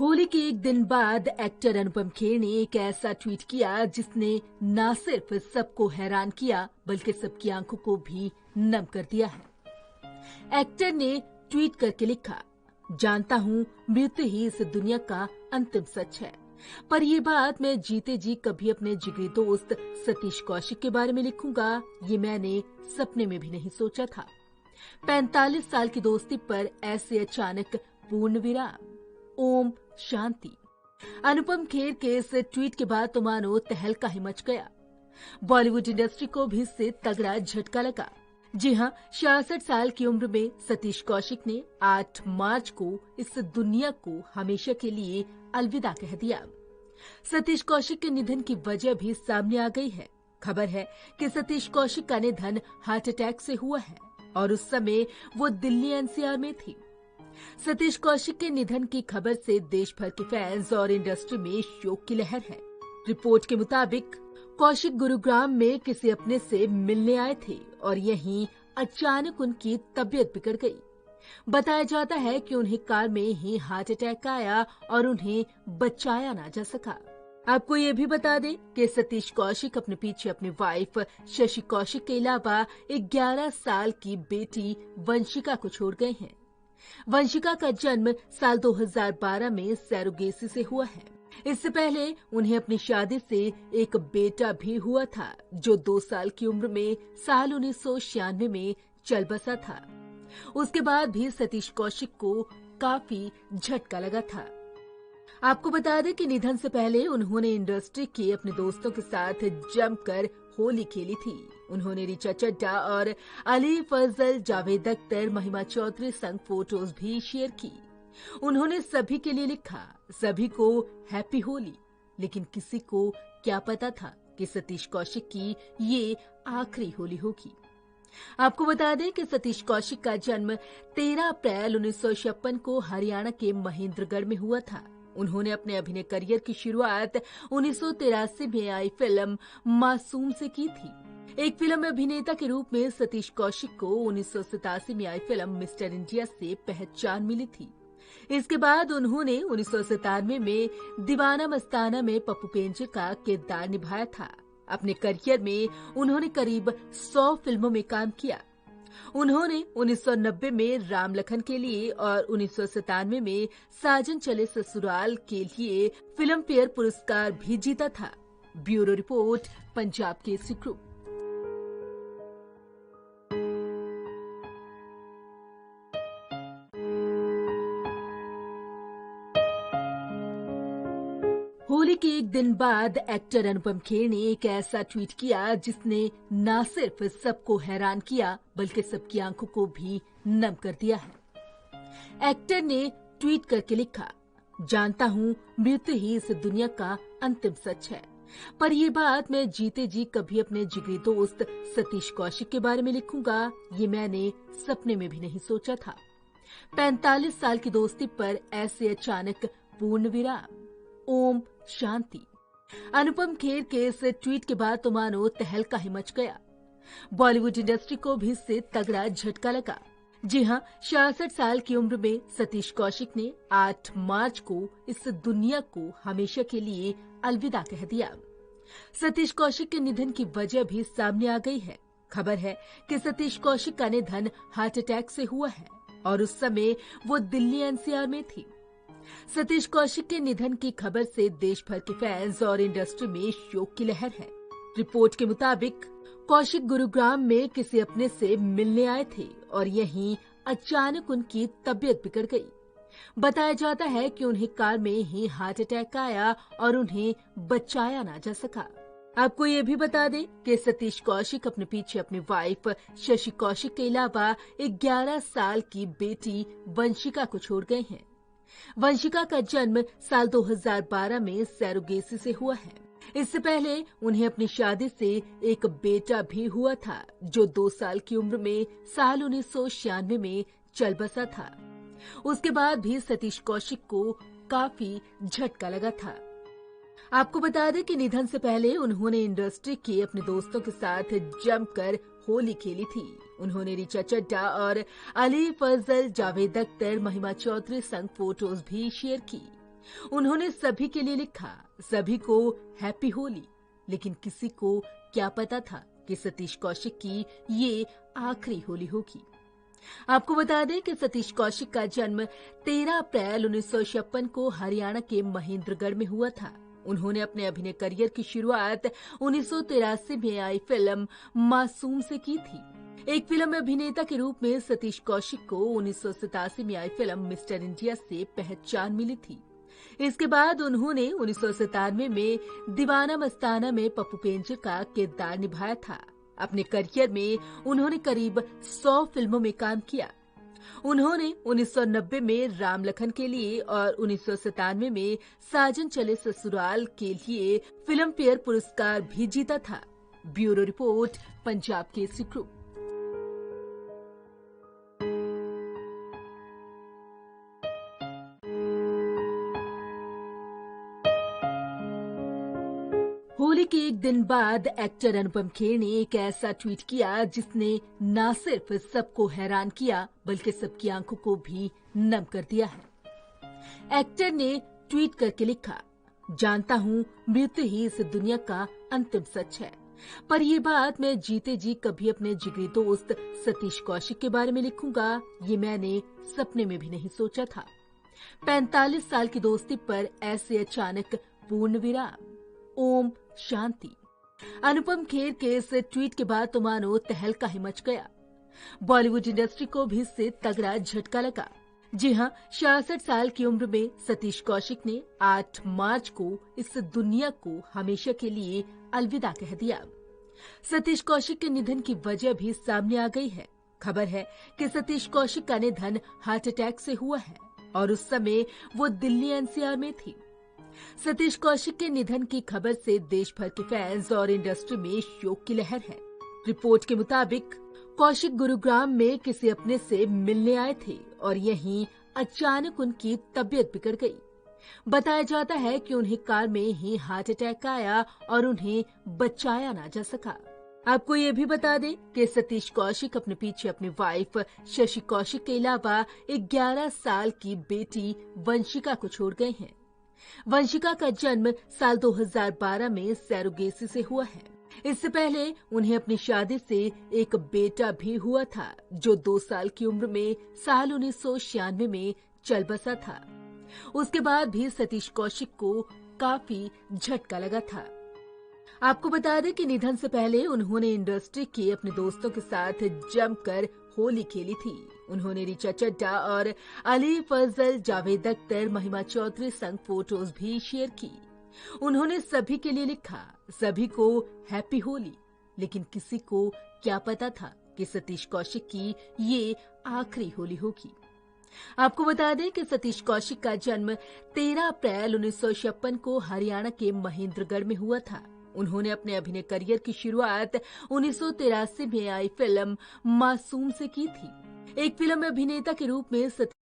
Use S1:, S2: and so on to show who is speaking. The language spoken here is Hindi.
S1: होली के एक दिन बाद एक्टर अनुपम खेर ने एक ऐसा ट्वीट किया जिसने न सिर्फ सबको हैरान किया बल्कि सबकी आंखों को भी नम कर दिया है। एक्टर ने ट्वीट करके लिखा, जानता हूँ मृत्यु ही इस दुनिया का अंतिम सच है, पर ये बात मैं जीते जी कभी अपने जिगरी दोस्त सतीश कौशिक के बारे में लिखूंगा, ये मैंने सपने में भी नहीं सोचा था। 45 साल की दोस्ती पर ऐसे अचानक पूर्ण विराम। ओम शांति। अनुपम खेर के इस ट्वीट के बाद तो मानो तहलका ही मच गया। बॉलीवुड इंडस्ट्री को भी इससे तगड़ा झटका लगा। जी हां, 66 साल की उम्र में सतीश कौशिक ने 8 मार्च को इस दुनिया को हमेशा के लिए अलविदा कह दिया। सतीश कौशिक के निधन की वजह भी सामने आ गई है। खबर है कि सतीश कौशिक का निधन हार्ट अटैक से हुआ है और उस समय वो दिल्ली एनसीआर में थी। सतीश कौशिक के निधन की खबर से देश भर के फैंस और इंडस्ट्री में शोक की लहर है। रिपोर्ट के मुताबिक कौशिक गुरुग्राम में किसी अपने से मिलने आए थे और यहीं अचानक उनकी तबीयत बिगड़ गई। बताया जाता है कि उन्हें कार में ही हार्ट अटैक आया और उन्हें बचाया ना जा सका। आपको ये भी बता दें कि सतीश कौशिक अपने पीछे अपनी वाइफ शशि कौशिक के अलावा 11 साल की बेटी वंशिका को छोड़ गए हैं। वंशिका का जन्म साल 2012 में सैरोगेसी से हुआ है। इससे पहले उन्हें अपनी शादी से एक बेटा भी हुआ था जो 2 साल की उम्र में साल 1996 में चल बसा था। उसके बाद भी सतीश कौशिक को काफी झटका लगा था। आपको बता दें कि निधन से पहले उन्होंने इंडस्ट्री के अपने दोस्तों के साथ जमकर होली खेली थी। उन्होंने ऋचा चड्ढा और अली फजल, जावेद अख्तर, महिमा चौधरी संग फोटोज भी शेयर की। उन्होंने सभी के लिए लिखा, सभी को हैप्पी होली। लेकिन किसी को क्या पता था कि सतीश कौशिक की ये आखिरी होली होगी। आपको बता दें कि सतीश कौशिक का जन्म 13 अप्रैल 1956 को हरियाणा के महेंद्रगढ़ में हुआ था। उन्होंने अपने अभिनय करियर की शुरुआत 1983 में आई फिल्म मासूम से की थी। एक फिल्म अभिनेता के रूप में सतीश कौशिक को 1987 में आई फिल्म मिस्टर इंडिया से पहचान मिली थी। इसके बाद उन्होंने 1997 में दीवाना मस्ताना में पप्पू पेंजर का किरदार निभाया था। अपने करियर में उन्होंने करीब 100 फिल्मों में काम किया। उन्होंने 1990 में राम लखन के लिए और 1997 में साजन चले ससुराल के लिए फिल्म फेयर पुरस्कार भी जीता था। Bureau report, Punjab Kesari group. Holi के एक दिन बाद एक्टर अनुपम खेर ने एक ऐसा ट्वीट किया जिसने न सिर्फ सबको हैरान किया बल्कि सबकी आंखों को भी नम कर दिया है। एक्टर ने ट्वीट करके लिखा, जानता हूँ मृत्यु ही इस दुनिया का अंतिम सच है, पर ये बात मैं जीते जी कभी अपने जिगरी दोस्त सतीश कौशिक के बारे में लिखूंगा, ये मैंने सपने में भी नहीं सोचा था। 45 साल की दोस्ती पर ऐसे अचानक पूर्ण विराम। ओम शांति। अनुपम खेर के इस ट्वीट के बाद तो मानो तहलका ही मच गया। बॉलीवुड इंडस्ट्री को भी इससे तगड़ा झटका लगा। जी हां, 66 साल की उम्र में सतीश कौशिक ने 8 मार्च को इस दुनिया को हमेशा के लिए अलविदा कह दिया। सतीश कौशिक के निधन की वजह भी सामने आ गई है। खबर है कि सतीश कौशिक का निधन हार्ट अटैक से हुआ है और उस समय वो दिल्ली एनसीआर में थी। सतीश कौशिक के निधन की खबर से देश भर के फैंस और इंडस्ट्री में शोक की लहर है। रिपोर्ट के मुताबिक कौशिक गुरुग्राम में किसी अपने से मिलने आए थे और यहीं अचानक उनकी तबीयत बिगड़ गई। बताया जाता है कि उन्हें कार में ही हार्ट अटैक आया और उन्हें बचाया ना जा सका। आपको ये भी बता दें कि सतीश कौशिक अपने पीछे अपनी वाइफ शशि कौशिक के अलावा 11 साल की बेटी वंशिका को छोड़ गए हैं। वंशिका का जन्म साल 2012 में सैरोगेसी से हुआ है। इससे पहले उन्हें अपनी शादी से एक बेटा भी हुआ था जो 2 साल की उम्र में साल 1996 में चल बसा था। उसके बाद भी सतीश कौशिक को काफी झटका लगा था। आपको बता दें कि निधन से पहले उन्होंने इंडस्ट्री के अपने दोस्तों के साथ जमकर होली खेली थी। उन्होंने ऋचा चड्ढा और अली फजल, जावेद अख्तर, महिमा चौधरी संग फोटोज भी शेयर की। उन्होंने सभी के लिए लिखा, सभी को हैप्पी होली। लेकिन किसी को क्या पता था कि सतीश कौशिक की ये आखिरी होली होगी। आपको बता दें कि सतीश कौशिक का जन्म 13 अप्रैल 1956 को हरियाणा के महेंद्रगढ़ में हुआ था। उन्होंने अपने अभिनय करियर की शुरुआत 1983 में आई फिल्म मासूम से की थी। एक फिल्म अभिनेता के रूप में सतीश कौशिक को 1987 में आई फिल्म मिस्टर इंडिया से पहचान मिली थी। इसके बाद उन्होंने 1997 में दीवाना मस्ताना में पप्पू पेंजर का किरदार निभाया था। अपने करियर में उन्होंने करीब 100 फिल्मों में काम किया। उन्होंने 1990 में राम लखन के लिए और 1997 में साजन चले ससुराल के लिए फिल्म फेयर पुरस्कार भी जीता था। Bureau report, Punjab Kesari group. Holi के एक दिन बाद एक्टर अनुपम खेर ने एक ऐसा ट्वीट किया जिसने न सिर्फ सबको हैरान किया बल्कि सबकी आंखों को भी नम कर दिया है। एक्टर ने ट्वीट करके लिखा, जानता हूं मृत्यु ही इस दुनिया का अंतिम सच है, पर यह बात मैं जीते जी कभी अपने जिगरी दोस्त सतीश कौशिक के बारे में लिखूंगा, ये मैंने सपने में भी नहीं सोचा था। 45 साल की दोस्ती पर ऐसे अचानक पूर्ण विराम। ओम शांति। अनुपम खेर के इस ट्वीट के बाद तो मानो तहलका ही मच गया। बॉलीवुड इंडस्ट्री को भी इससे तगड़ा झटका लगा। जी हां, 66 साल की उम्र में सतीश कौशिक ने 8 मार्च को इस दुनिया को हमेशा के लिए अलविदा कह दिया। सतीश कौशिक के निधन की वजह भी सामने आ गई है। खबर है कि सतीश कौशिक का निधन हार्ट अटैक से हुआ है और उस समय वो दिल्ली एनसीआर में थी। सतीश कौशिक के निधन की खबर से देश भर के फैंस और इंडस्ट्री में शोक की लहर है। रिपोर्ट के मुताबिक कौशिक गुरुग्राम में किसी अपने से मिलने आए थे और यहीं अचानक उनकी तबीयत बिगड़ गई। बताया जाता है कि उन्हें कार में ही हार्ट अटैक आया और उन्हें बचाया ना जा सका। आपको ये भी बता दें कि सतीश कौशिक अपने पीछे अपनी वाइफ शशि कौशिक के अलावा 11 साल की बेटी वंशिका को छोड़ गए हैं। वंशिका का जन्म साल 2012 में सैरोगेसी से हुआ है। इससे पहले उन्हें अपनी शादी से एक बेटा भी हुआ था जो 2 साल की उम्र में साल 1996 में चल बसा था। उसके बाद भी सतीश कौशिक को काफी झटका लगा था। आपको बता दें कि निधन से पहले उन्होंने इंडस्ट्री के अपने दोस्तों के साथ जमकर होली खेली थी। उन्होंने ऋचा चड्ढा और अली फजल, जावेद अख्तर, महिमा चौधरी संग फोटोज भी शेयर की। उन्होंने सभी के लिए लिखा, सभी को हैप्पी होली। लेकिन किसी को क्या पता था कि सतीश कौशिक की ये आखिरी होली होगी। आपको बता दें कि सतीश कौशिक का जन्म 13 अप्रैल 1956 को हरियाणा के महेंद्रगढ़ में हुआ था। उन्होंने अपने अभिनय करियर की शुरुआत 1983 में आई फिल्म मासूम से की थी। एक फिल्म अभिनेता के रूप में